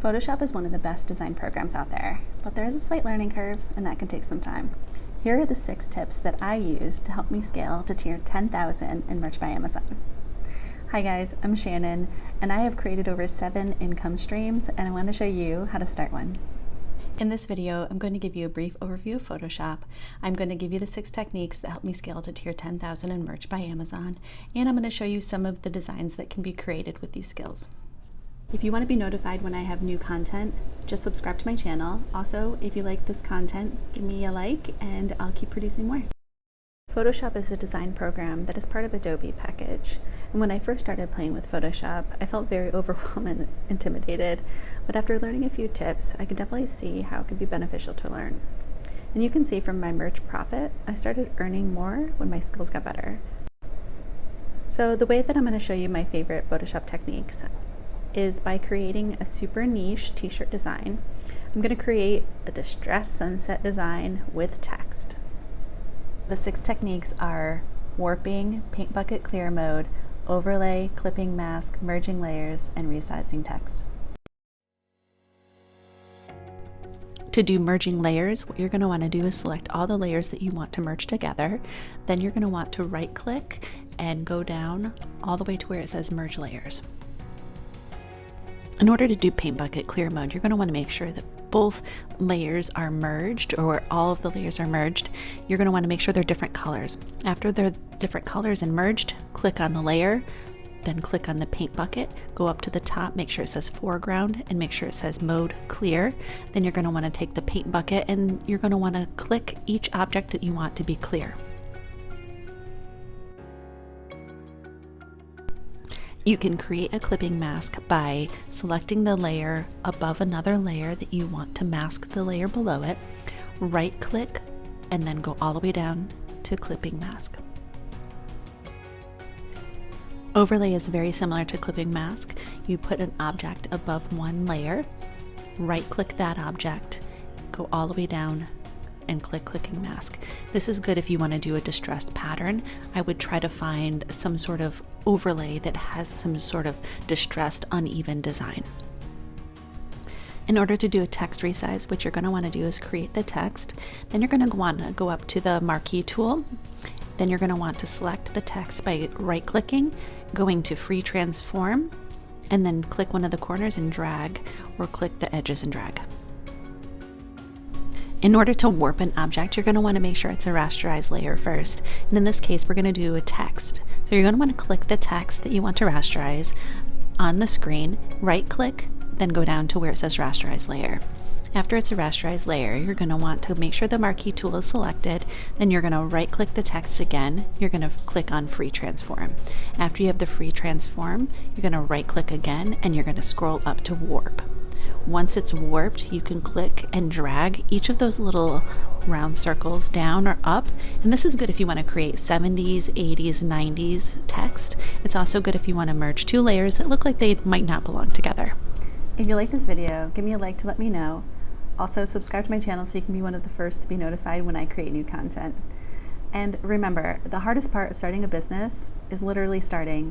Photoshop is one of the best design programs out there, but there is a slight learning curve and that can take some time. Here are the 6 tips that I use to help me scale to tier 10,000 in Merch by Amazon. Hi guys, I'm Shannon and I have created over 7 income streams and I want to show you how to start one. In this video, I'm going to give you a brief overview of Photoshop. I'm going to give you the 6 techniques that help me scale to tier 10,000 in Merch by Amazon, and I'm going to show you some of the designs that can be created with these skills. If you want to be notified when I have new content, just subscribe to my channel. Also, if you like this content, give me a like and I'll keep producing more. Photoshop is a design program that is part of Adobe package. And when I first started playing with Photoshop, I felt very overwhelmed and intimidated. But after learning a few tips, I could definitely see how it could be beneficial to learn. And you can see from my merch profit, I started earning more when my skills got better. So the way that I'm going to show you my favorite Photoshop techniques is by creating a super niche t-shirt design. I'm going to create a distressed sunset design with text. The 6 techniques are warping, paint bucket clear mode, overlay, clipping mask, merging layers, and resizing text. To do merging layers, what you're going to want to do is select all the layers that you want to merge together. Then you're going to want to right click and go down all the way to where it says merge layers. In order to do paint bucket clear mode, you're going to want to make sure that both layers are merged, or where all of the layers are merged. You're going to want to make sure they're different colors. After they're different colors and merged, click on the layer, then click on the paint bucket, go up to the top, make sure it says foreground and make sure it says mode clear. Then you're going to want to take the paint bucket and you're going to want to click each object that you want to be clear. You can create a clipping mask by selecting the layer above another layer that you want to mask the layer below it, right click, and then go all the way down to clipping mask. Overlay is very similar to clipping mask. You put an object above one layer, right click that object, go all the way down and click clipping mask. This is good if you want to do a distressed pattern. I would try to find some sort of overlay that has some sort of distressed, uneven design. In order to do a text resize, what you're going to want to do is create the text. Then you're going to want to go up to the marquee tool. Then you're going to want to select the text by right clicking, going to free transform, and then click one of the corners and drag, or click the edges and drag. In order to warp an object, you're going to want to make sure it's a rasterized layer first. And in this case, we're going to do a text. So you're going to want to click the text that you want to rasterize on the screen, right click, then go down to where it says rasterize layer. After it's a rasterized layer, you're going to want to make sure the marquee tool is selected. Then you're going to right click the text again. You're going to click on free transform. After you have the free transform, you're going to right click again and you're going to scroll up to warp. Once it's warped, you can click and drag each of those little round circles down or up. And this is good if you want to create 70s, 80s, 90s text. It's also good if you want to merge 2 layers that look like they might not belong together. If you like this video, give me a like to let me know. Also, subscribe to my channel so you can be one of the first to be notified when I create new content. And remember, the hardest part of starting a business is literally starting.